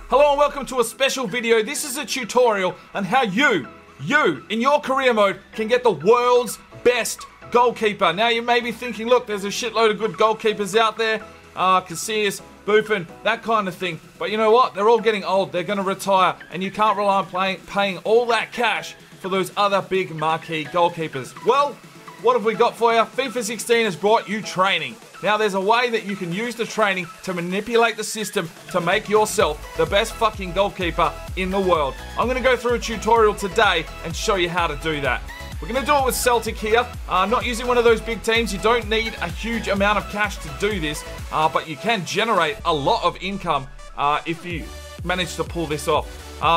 Hello and welcome to a special video. This is a tutorial on how you, in your career mode, can get the world's best goalkeeper. Now you may be thinking, look, there's a shitload of good goalkeepers out there. Casillas, Buffon, that kind of thing. But you know what? They're all getting old. They're going to retire. And you can't rely on paying all that cash for those other big marquee goalkeepers. Well, what have we got for you? FIFA 16 has brought you training. Now there's a way that you can use the training to manipulate the system to make yourself the best fucking goalkeeper in the world. I'm going to go through a tutorial today and show you how to do that. We're going to do it with Celtic here. Not using one of those big teams. You don't need a huge amount of cash to do this, but you can generate a lot of income if you manage to pull this off.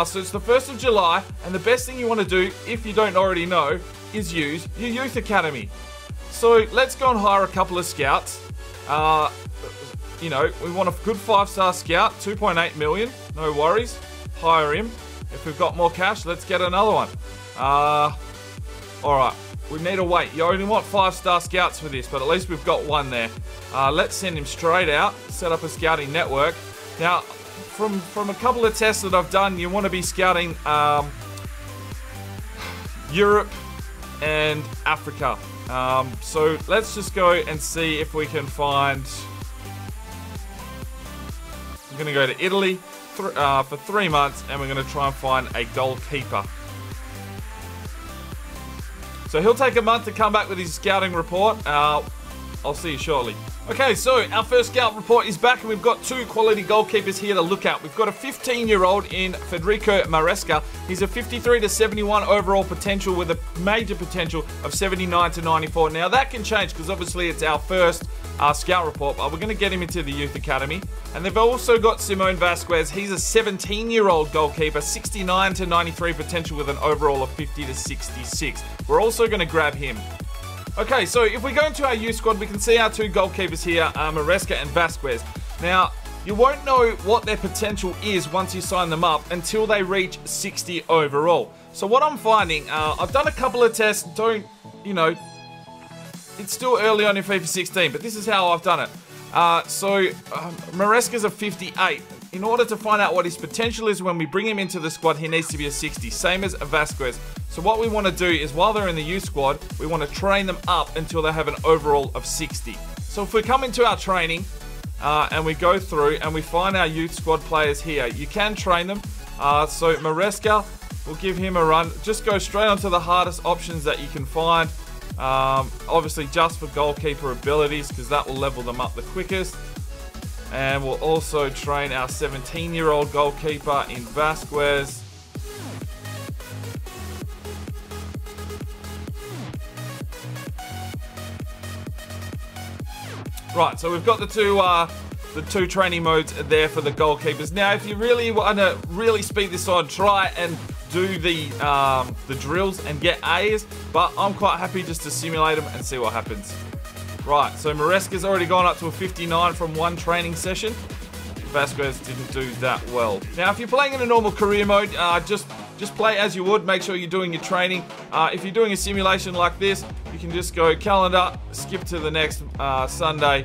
So it's the 1st of July, and the best thing you want to do, if you don't already know, is use your youth academy. So let's go and hire a couple of scouts. You know, we want a good 5-star scout, 2.8 million, no worries. Hire him. If we've got more cash, let's get another one. Alright, we need to wait. You only want 5-star scouts for this, but at least we've got one there. Let's send him straight out, set up a scouting network. Now, from a couple of tests that I've done, you want to be scouting Europe and Africa. So let's just go and see if we can find... I'm going to go to Italy for 3 months, and we're going to try and find a goalkeeper. So he'll take a month to come back with his scouting report. I'll see you shortly. Okay, so our first scout report is back, and we've got 2 quality goalkeepers here to look at. We've got a 15-year-old in Federico Maresca. He's a 53 to 71 overall potential with a major potential of 79 to 94. Now that can change because obviously it's our first scout report, but we're going to get him into the youth academy. And they've also got Simone Vasquez. He's a 17-year-old goalkeeper, 69 to 93 potential with an overall of 50 to 66. We're also going to grab him. Okay, so if we go into our youth squad, we can see our 2 goalkeepers here, Maresca and Vasquez. Now, you won't know what their potential is once you sign them up until they reach 60 overall. So what I'm finding, I've done a couple of tests, it's still early on in FIFA 16, but this is how I've done it. Maresca's a 58. In order to find out what his potential is when we bring him into the squad, he needs to be a 60, same as Vasquez. So what we want to do is, while they're in the youth squad, we want to train them up until they have an overall of 60. So if we come into our training and we go through and we find our youth squad players here, you can train them. So Maresca, we'll give him a run. Just go straight onto the hardest options that you can find. Obviously just for goalkeeper abilities, because that will level them up the quickest. And we'll also train our 17-year-old goalkeeper in Vasquez. Right, so we've got the two training modes there for the goalkeepers. Now, if you really want to really speed this on, try and do the drills and get A's, but I'm quite happy just to simulate them and see what happens. Right, so Maresca's already gone up to a 59 from one training session. Vasquez didn't do that well. Now, if you're playing in a normal career mode, just play as you would. Make sure you're doing your training. If you're doing a simulation like this, you can just go calendar, skip to the next Sunday,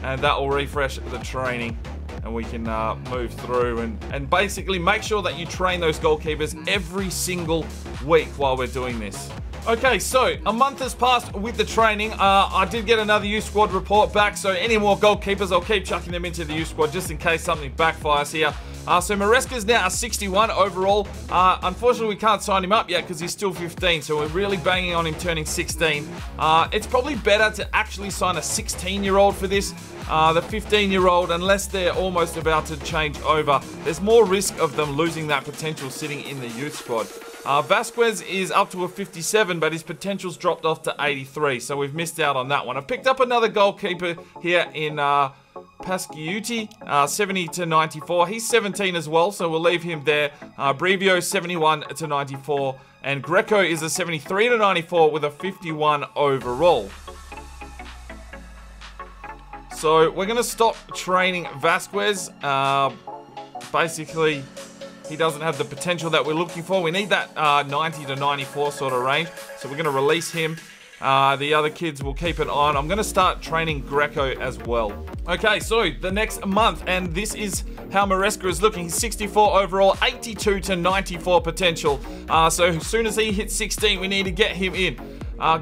and that will refresh the training. And we can move through and basically make sure that you train those goalkeepers every single week while we're doing this. Okay, so a month has passed with the training. I did get another youth squad report back, so any more goalkeepers, I'll keep chucking them into the youth squad just in case something backfires here. So Maresca's now a 61 overall. Unfortunately, we can't sign him up yet because he's still 15, so we're really banging on him turning 16. It's probably better to actually sign a 16-year-old for this. The 15-year-old, unless they're almost about to change over, there's more risk of them losing that potential sitting in the youth squad. Vasquez is up to a 57, but his potential's dropped off to 83, so we've missed out on that one. I've picked up another goalkeeper here in Pasquiuti, 70 to 94. He's 17 as well, so we'll leave him there. Brevio, 71 to 94, and Greco is a 73 to 94 with a 51 overall. So we're going to stop training Vasquez. Basically, he doesn't have the potential that we're looking for. We need that 90 to 94 sort of range. So we're going to release him. The other kids will keep it on. I'm going to start training Greco as well. Okay, so the next month, and this is how Maresca is looking. He's 64 overall, 82 to 94 potential. So as soon as he hits 16, we need to get him in.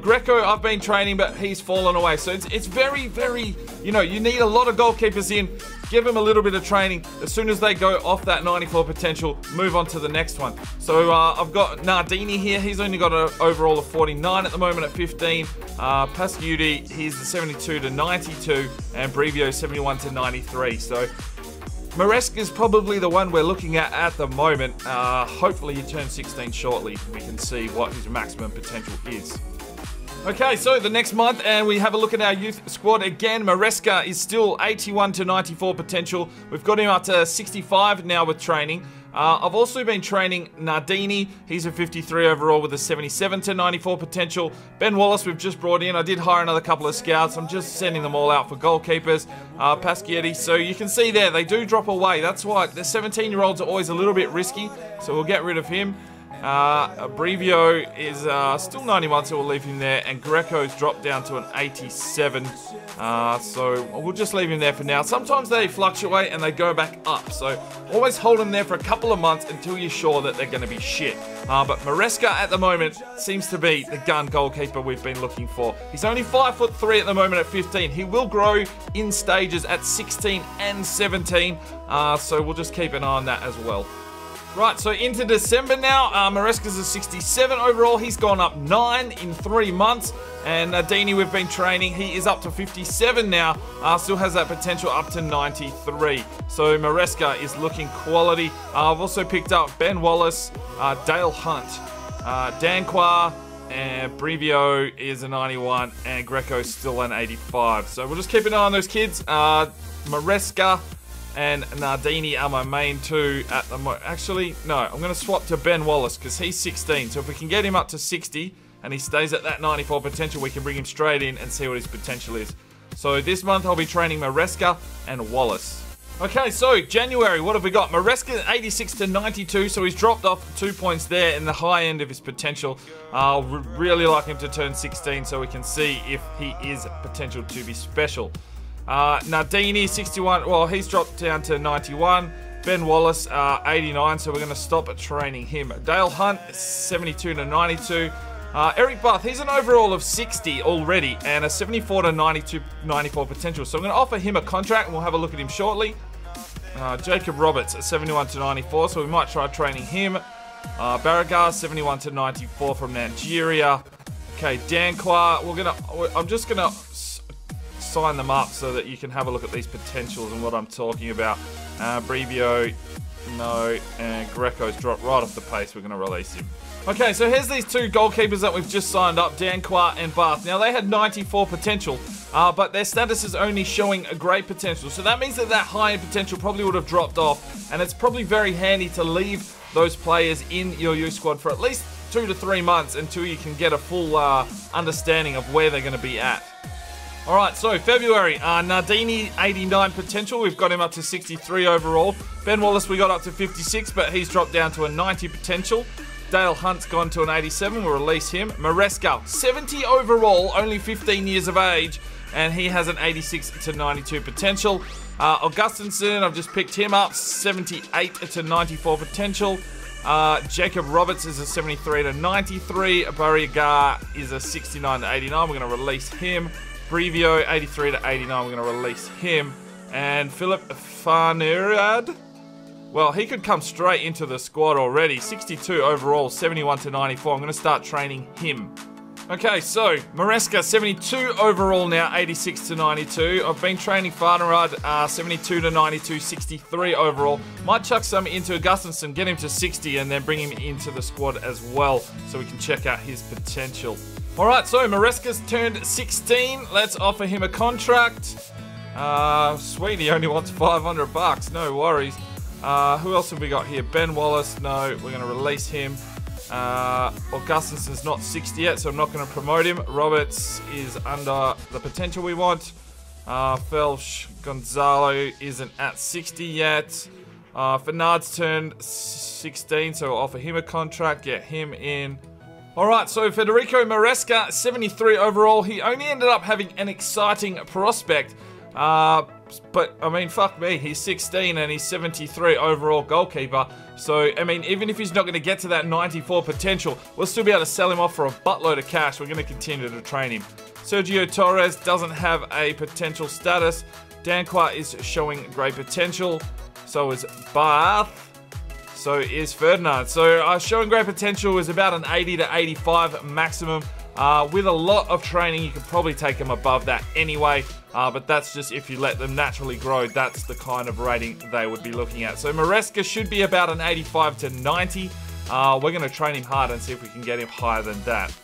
Greco, I've been training, but he's fallen away. So it's very, very, you need a lot of goalkeepers in. Give him a little bit of training. As soon as they go off that 94 potential, move on to the next one. So I've got Nardini here. He's only got an overall of 49 at the moment at 15. Pasciuti, he's 72 to 92. And Brevio, 71 to 93. So Maresca is probably the one we're looking at the moment. Hopefully he turns 16 shortly. We can see what his maximum potential is. Okay, so the next month, and we have a look at our youth squad again. Maresca is still 81 to 94 potential. We've got him up to 65 now with training. I've also been training Nardini. He's a 53 overall with a 77 to 94 potential. Ben Wallace we've just brought in. I did hire another couple of scouts. I'm just sending them all out for goalkeepers. Pasquietti. So you can see there, they do drop away. That's why the 17-year-olds are always a little bit risky. So we'll get rid of him. Brevio is still 91, so we'll leave him there. And Greco's dropped down to an 87. So we'll just leave him there for now. Sometimes they fluctuate and they go back up. So always hold him there for a couple of months until you're sure that they're going to be shit. But Maresca at the moment seems to be the gun goalkeeper we've been looking for. He's only 5'3" at the moment at 15. He will grow in stages at 16 and 17. So we'll just keep an eye on that as well. Right, so into December now. Maresca's a 67 overall. He's gone up 9 in 3 months. And Dini, we've been training. He is up to 57 now. Still has that potential up to 93. So Maresca is looking quality. I've also picked up Ben Wallace, Dale Hunt, Danqua, and Brevio is a 91. And Greco's still an 85. So we'll just keep an eye on those kids. Maresca and Nardini are my main two at the moment. Actually, no, I'm going to swap to Ben Wallace because he's 16. So if we can get him up to 60 and he stays at that 94 potential, we can bring him straight in and see what his potential is. So this month I'll be training Maresca and Wallace. Okay, so January, what have we got? Maresca 86 to 92, so he's dropped off 2 points there in the high end of his potential. I'll really like him to turn 16 so we can see if he is potential to be special. Nardini, 61, well, he's dropped down to 91. Ben Wallace, 89, so we're going to stop at training him. Dale Hunt, 72 to 92. Eric Buth, he's an overall of 60 already, and a 74 to 94 potential. So I'm going to offer him a contract, and we'll have a look at him shortly. Jacob Roberts, 71 to 94, so we might try training him. Barragar, 71 to 94 from Nigeria. Okay, Danqua, I'm just going to sign them up so that you can have a look at these potentials and what I'm talking about. Brevio, no, and Greco's dropped right off the pace. We're going to release him. Okay, so here's these two goalkeepers that we've just signed up, Danqua and Bath. Now, they had 94 potential, but their status is only showing a great potential. So that means that high potential probably would have dropped off, and it's probably very handy to leave those players in your youth squad for at least 2 to 3 months until you can get a full understanding of where they're going to be at. Alright, so February, Nardini, 89 potential. We've got him up to 63 overall. Ben Wallace, we got up to 56, but he's dropped down to a 90 potential. Dale Hunt's gone to an 87. We'll release him. Maresca, 70 overall, only 15 years of age, and he has an 86 to 92 potential. Augustinson, I've just picked him up, 78 to 94 potential. Jacob Roberts is a 73 to 93. Barriagar is a 69 to 89. We're going to release him. Brevio, 83 to 89, we're going to release him. And Philip Farnerad, well, he could come straight into the squad already. 62 overall, 71 to 94. I'm going to start training him. Okay, so Maresca, 72 overall now, 86 to 92. I've been training Farnerad, 72 to 92, 63 overall. Might chuck some into Augustinson, get him to 60, and then bring him into the squad as well so we can check out his potential. Alright, so Maresca's turned 16. Let's offer him a contract. Sweet, he only wants 500 bucks. No worries. Who else have we got here? Ben Wallace, no. We're going to release him. Augustinson's not 60 yet, so I'm not going to promote him. Roberts is under the potential we want. Felsh Gonzalo isn't at 60 yet. Fernand's turned 16, so we'll offer him a contract. Get him in. Alright, so Federico Maresca, 73 overall. He only ended up having an exciting prospect. But, I mean, fuck me. He's 16 and he's 73 overall goalkeeper. So, I mean, even if he's not going to get to that 94 potential, we'll still be able to sell him off for a buttload of cash. We're going to continue to train him. Sergio Torres doesn't have a potential status. Danquart is showing great potential. So is Bath. So is Ferdinand. So showing great potential is about an 80 to 85 maximum. With a lot of training, you could probably take them above that anyway. But that's just if you let them naturally grow. That's the kind of rating they would be looking at. So Maresca should be about an 85 to 90. We're going to train him hard and see if we can get him higher than that.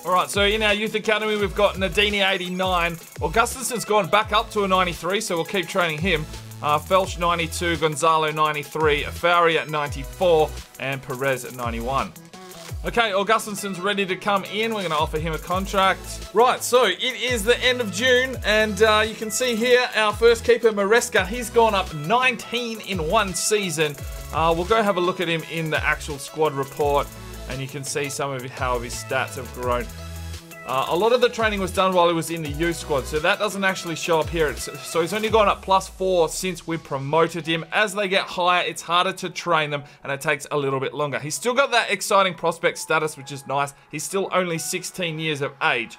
Alright, so in our youth academy, we've got Nadini 89. Augustuson's gone back up to a 93, so we'll keep training him. Felch 92, Gonzalo 93, Faria 94, and Perez at 91. Okay, Augustuson's ready to come in. We're going to offer him a contract. Right, so it is the end of June, and you can see here our first keeper, Maresca. He's gone up 19 in one season. We'll go have a look at him in the actual squad report, and you can see some of how his stats have grown. A lot of the training was done while he was in the youth squad, so that doesn't actually show up here. So he's only gone up +4 since we promoted him. As they get higher, it's harder to train them, and it takes a little bit longer. He's still got that exciting prospect status, which is nice. He's still only 16 years of age.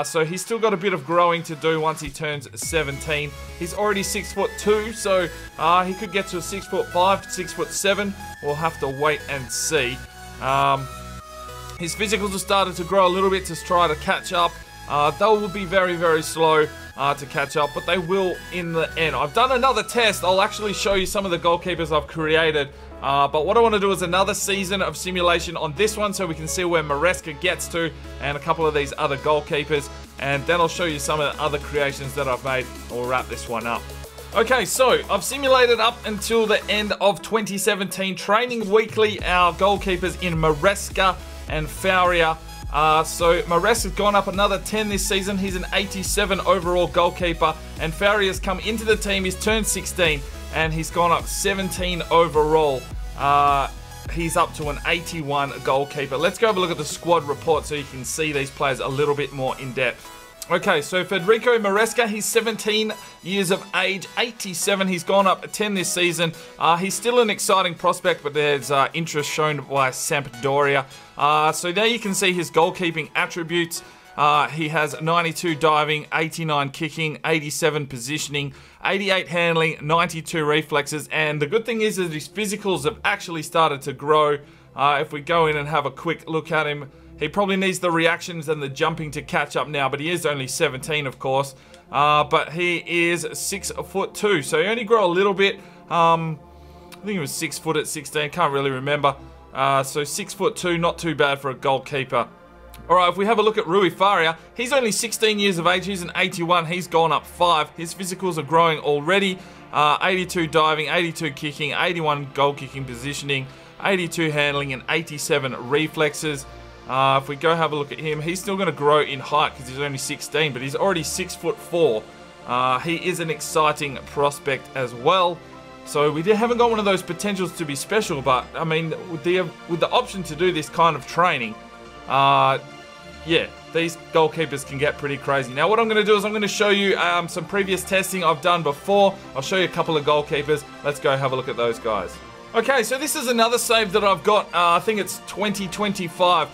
So he's still got a bit of growing to do once he turns 17. He's already 6'2", so he could get to a 6'5", 6'7". We'll have to wait and see. His physicals have started to grow a little bit to try to catch up. They will be very, very slow to catch up, but they will in the end. I've done another test. I'll actually show you some of the goalkeepers I've created. But what I want to do is another season of simulation on this one so we can see where Maresca gets to and a couple of these other goalkeepers. And then I'll show you some of the other creations that I've made. We'll wrap this one up. Okay, so I've simulated up until the end of 2017, training weekly our goalkeepers in Maresca and Faria. So Maresca's gone up another 10 this season. He's an 87 overall goalkeeper, and Faria's come into the team. He's turned 16 and he's gone up 17 overall. He's up to an 81 goalkeeper. Let's go have a look at the squad report so you can see these players a little bit more in depth. Okay, so Federico Maresca, he's 17 years of age, 87. He's gone up 10 this season. He's still an exciting prospect, but there's interest shown by Sampdoria. So there you can see his goalkeeping attributes. He has 92 diving, 89 kicking, 87 positioning, 88 handling, 92 reflexes. And the good thing is that his physicals have actually started to grow. If we go in and have a quick look at him, he probably needs the reactions and the jumping to catch up now, but he is only 17, of course. But he is 6'2", so he only grew a little bit. I think he was 6 foot at 16, can't really remember. So 6'2", not too bad for a goalkeeper. Alright, if we have a look at Rui Faria, he's only 16 years of age, he's an 81, he's gone up 5. His physicals are growing already. 82 diving, 82 kicking, 81 goal kicking positioning, 82 handling, and 87 reflexes. If we go have a look at him, he's still going to grow in height because he's only 16, but he's already 6'4". He is an exciting prospect as well. So we haven't got one of those potentials to be special, but I mean, with the option to do this kind of training, yeah, these goalkeepers can get pretty crazy. Now what I'm going to do is I'm going to show you some previous testing I've done before. I'll show you a couple of goalkeepers. Let's go have a look at those guys. Okay, so this is another save that I've got. I think it's 2025.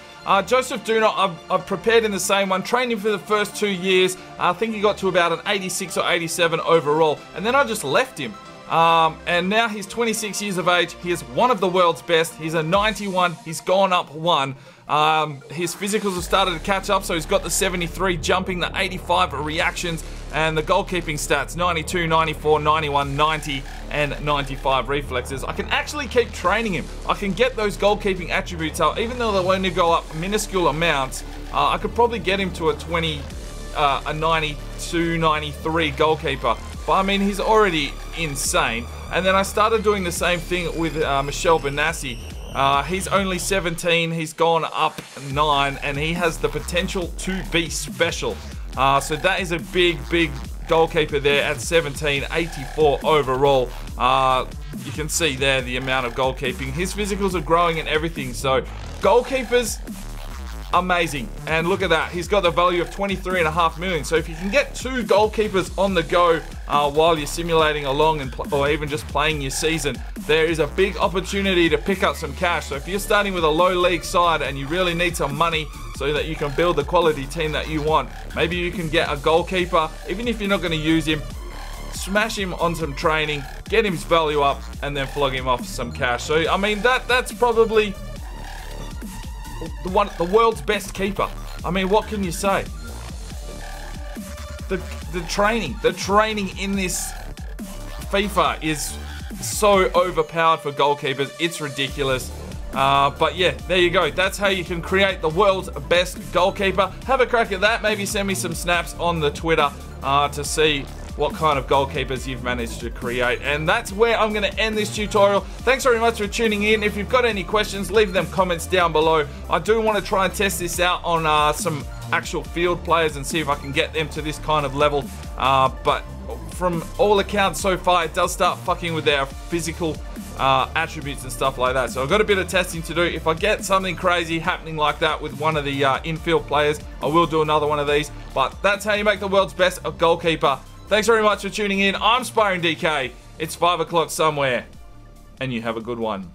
Joseph Duna, I've prepared in the same one, trained him for the first 2 years. I think he got to about an 86 or 87 overall, and then I just left him. And now he's 26 years of age. He is one of the world's best. He's a 91. He's gone up 1. His physicals have started to catch up, so he's got the 73 jumping, the 85 reactions, and the goalkeeping stats, 92, 94, 91, 90, and 95 reflexes. I can actually keep training him. I can get those goalkeeping attributes up, even though they'll only go up minuscule amounts. I could probably get him to a 92, 93 goalkeeper. But I mean, he's already insane. And then I started doing the same thing with Michel Benassi. He's only 17, he's gone up 9, and he has the potential to be special. So that is a big goalkeeper there at 17, 84 overall. You can see there the amount of goalkeeping. His physicals are growing and everything. So goalkeepers amazing. And look at that. He's got the value of 23.5 million. So if you can get 2 goalkeepers on the go while you're simulating along or even just playing your season, there is a big opportunity to pick up some cash. So if you're starting with a low league side and you really need some money so that you can build the quality team that you want, maybe you can get a goalkeeper, even if you're not going to use him, smash him on some training, get his value up, and then flog him off some cash. So, I mean, that's probably the world's best keeper. I mean, what can you say? The training in this FIFA is so overpowered for goalkeepers. It's ridiculous. But yeah, there you go. That's how you can create the world's best goalkeeper. Have a crack at that. Maybe send me some snaps on the Twitter to see what kind of goalkeepers you've managed to create. And that's where I'm going to end this tutorial. Thanks very much for tuning in. If you've got any questions, leave them comments down below. I do want to try and test this out on some actual field players and see if I can get them to this kind of level. But from all accounts so far, it does start fucking with their physical attributes and stuff like that. So I've got a bit of testing to do. If I get something crazy happening like that with one of the infield players, I will do another one of these. But that's how you make the world's best goalkeeper. Thanks very much for tuning in. I'm Sparring DK. It's 5 o'clock somewhere, and you have a good one.